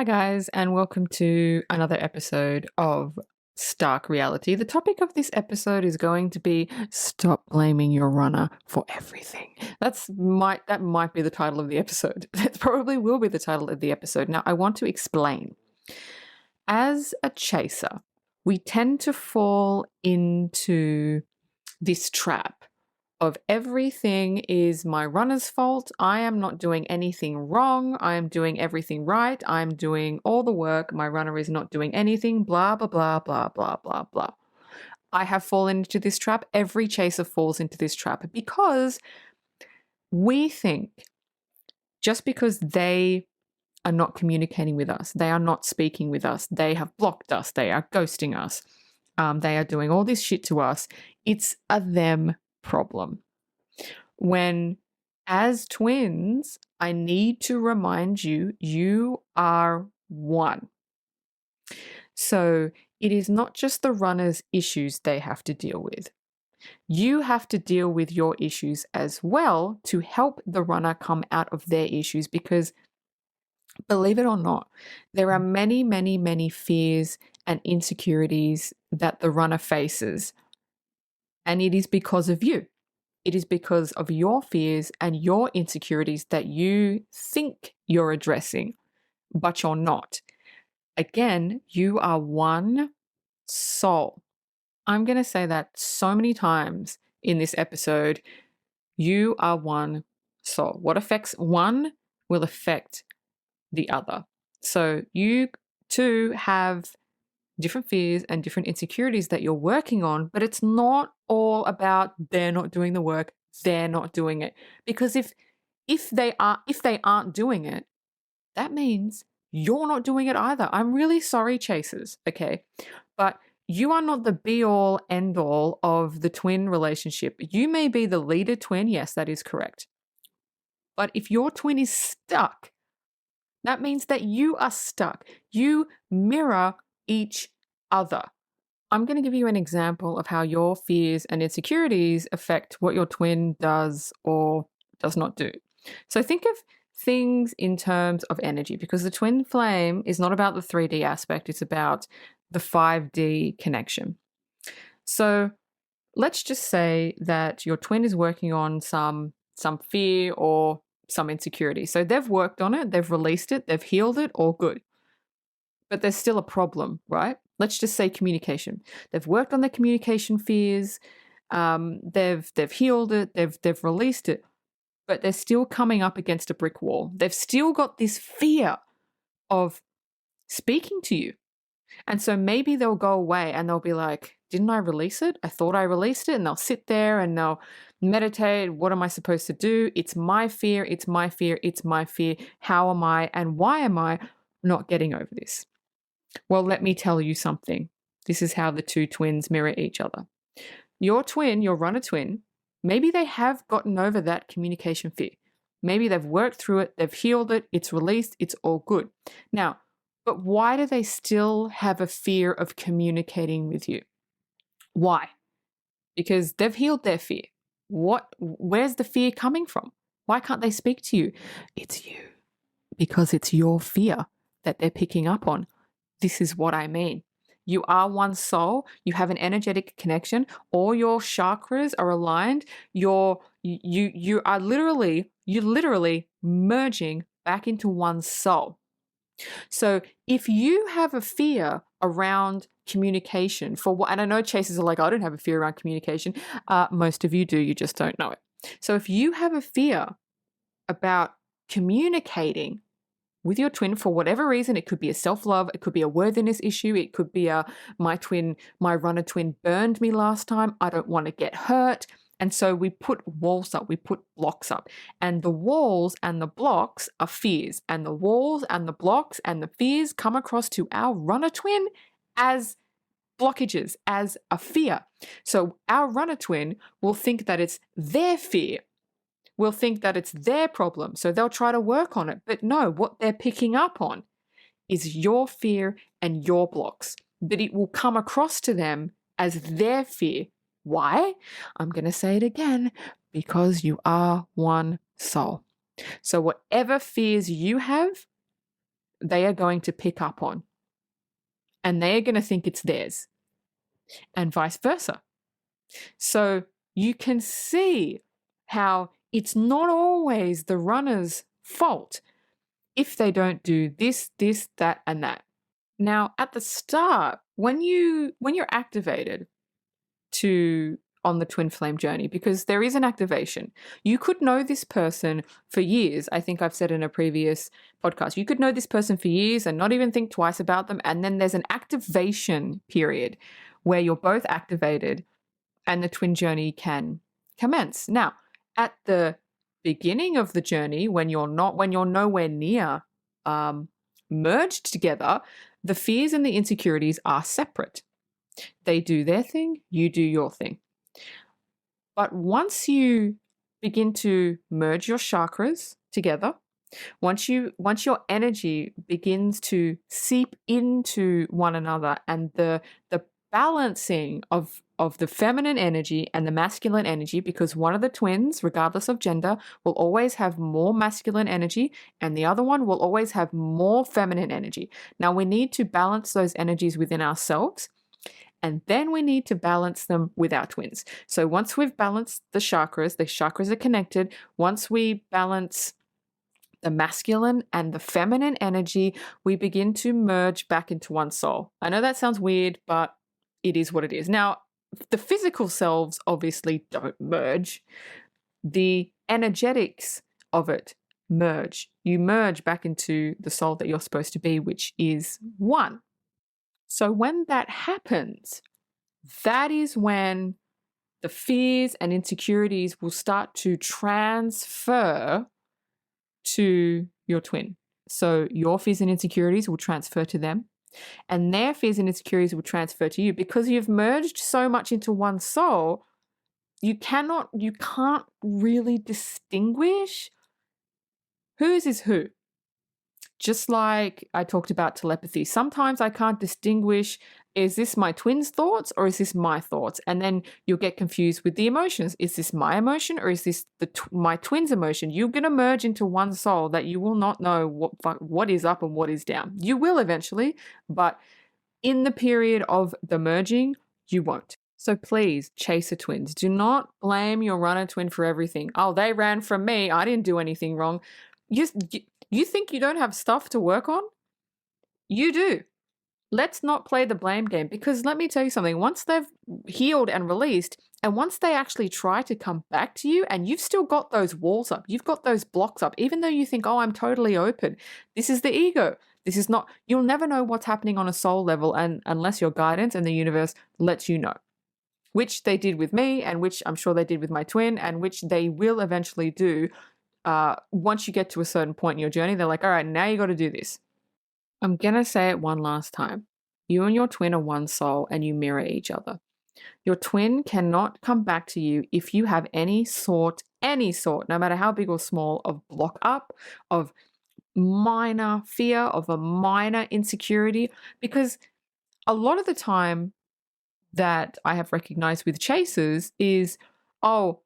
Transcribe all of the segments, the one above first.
Hi, guys, and welcome to another episode of Stark Reality. The topic of this episode is going to be stop blaming your runner for everything. That might be the title of the episode. That probably will be the title of the episode. Now, I want to explain. As a chaser, we tend to fall into this trap of everything is my runner's fault. I am not doing anything wrong. I am doing everything right. I'm doing all the work. My runner is not doing anything. Blah, blah, blah, blah, blah, blah, blah. I have fallen into this trap. Every chaser falls into this trap because we think just because they are not communicating with us, they are not speaking with us, they have blocked us, they are ghosting us, they are doing all this shit to us, it's a them problem. When, as twins, I need to remind you, you are one. So it is not just the runner's issues they have to deal with. You have to deal with your issues as well to help the runner come out of their issues because, believe it or not, there are many, many, many fears and insecurities that the runner faces. And it is because of you. It is because of your fears and your insecurities that you think you're addressing, but you're not. Again, you are one soul. I'm going to say that so many times in this episode. You are one soul. What affects one will affect the other. So you too have different fears and different insecurities that you're working on, but it's not all about they're not doing the work, they're not doing it. Because if they aren't doing it, that means you're not doing it either. I'm really sorry, chasers, okay? But you are not the be all end all of the twin relationship. You may be the leader twin, yes, that is correct. But if your twin is stuck, that means that you are stuck. You mirror each other. I'm going to give you an example of how your fears and insecurities affect what your twin does or does not do. So think of things in terms of energy, because the twin flame is not about the 3D aspect, it's about the 5D connection. So let's just say that your twin is working on some fear or some insecurity. So they've worked on it, they've released it, they've healed it, all good. But there's still a problem, right? Let's just say communication. They've worked on their communication fears, they've healed it, they've released it, but they're still coming up against a brick wall. They've still got this fear of speaking to you. And so maybe they'll go away and they'll be like, didn't I release it? I thought I released it. And they'll sit there and they'll meditate. What am I supposed to do? It's my fear. It's my fear. It's my fear. How am I and why am I not getting over this? Well, let me tell you something. This is how the two twins mirror each other. Your twin, your runner twin, maybe they have gotten over that communication fear. Maybe they've worked through it. They've healed it. It's released. It's all good. Now, but why do they still have a fear of communicating with you? Why? Because they've healed their fear. Where's the fear coming from? Why can't they speak to you? It's you. Because it's your fear that they're picking up on. This is what I mean. You are one soul. You have an energetic connection. All your chakras are aligned. You are literally merging back into one soul. So if you have a fear around communication and I know chasers are like, I don't have a fear around communication. Most of you do, you just don't know it. So if you have a fear about communicating with your twin for whatever reason, it could be a self-love, it could be a worthiness issue, it could be my runner twin burned me last time, I don't want to get hurt. And so we put walls up, we put blocks up. And the walls and the blocks are fears. And the walls and the blocks and the fears come across to our runner twin as blockages, as a fear. So our runner twin will think that it's their fear, will think that it's their problem. So they'll try to work on it. But no, what they're picking up on is your fear and your blocks. But it will come across to them as their fear. Why? I'm going to say it again, because you are one soul. So whatever fears you have, they are going to pick up on, and they are going to think it's theirs, and vice versa. So you can see how it's not always the runner's fault if they don't do this, that, and that. Now, at the start, when you're activated on the twin flame journey, because there is an activation, you could know this person for years. I think I've said in a previous podcast, you could know this person for years and not even think twice about them. And then there's an activation period where you're both activated and the twin journey can commence. Now, at the beginning of the journey, when you're nowhere near merged together, the fears and the insecurities are separate. They do their thing, you do your thing. But once you begin to merge your chakras together, once your energy begins to seep into one another, and the balancing of the feminine energy and the masculine energy, because one of the twins, regardless of gender, will always have more masculine energy and the other one will always have more feminine energy. Now, we need to balance those energies within ourselves, and then we need to balance them with our twins. So once we've balanced the chakras are connected. Once we balance the masculine and the feminine energy, we begin to merge back into one soul. I know that sounds weird, but it is what it is. Now, the physical selves obviously don't merge. The energetics of it merge. You merge back into the soul that you're supposed to be, which is one. So when that happens, that is when the fears and insecurities will start to transfer to your twin. So your fears and insecurities will transfer to them, and their fears and insecurities will transfer to you. Because you've merged so much into one soul, you can't really distinguish whose is who. Just like I talked about telepathy, sometimes I can't distinguish, is this my twin's thoughts or is this my thoughts? And then you'll get confused with the emotions. Is this my emotion or is this my twin's emotion? You're going to merge into one soul that you will not know what is up and what is down. You will eventually, but in the period of the merging, you won't. So please, chaser twins, do not blame your runner twin for everything. Oh, they ran from me. I didn't do anything wrong. You think you don't have stuff to work on? You do. Let's not play the blame game, because let me tell you something. Once they've healed and released, and once they actually try to come back to you, and you've still got those walls up, you've got those blocks up, even though you think, oh, I'm totally open. This is the ego. This is not, you'll never know what's happening on a soul level unless your guidance and the universe lets you know, which they did with me, and which I'm sure they did with my twin, and which they will eventually do. Once you get to a certain point in your journey, they're like, all right, now you got to do this. I'm going to say it one last time. You and your twin are one soul and you mirror each other. Your twin cannot come back to you if you have any sort, no matter how big or small, of block up, of minor fear, of a minor insecurity, because a lot of the time that I have recognized with chasers is, oh,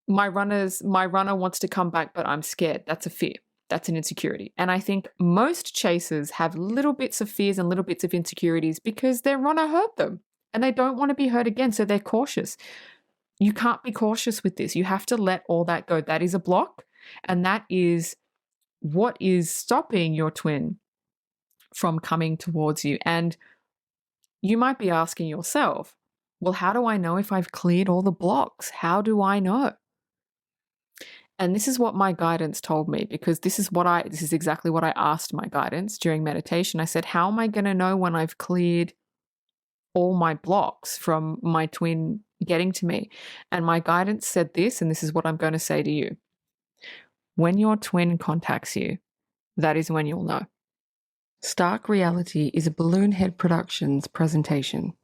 my runner wants to come back, but I'm scared. That's a fear. That's an insecurity. And I think most chasers have little bits of fears and little bits of insecurities because their runner hurt them and they don't want to be hurt again. So they're cautious. You can't be cautious with this. You have to let all that go. That is a block. And that is what is stopping your twin from coming towards you. And you might be asking yourself, well, how do I know if I've cleared all the blocks? How do I know? And this is what my guidance told me, because this is exactly what I asked my guidance during meditation. I said, how am I going to know when I've cleared all my blocks from my twin getting to me? And my guidance said this, and this is what I'm going to say to you. When your twin contacts you, that is when you'll know. Stark Reality is a Balloon Head Productions presentation.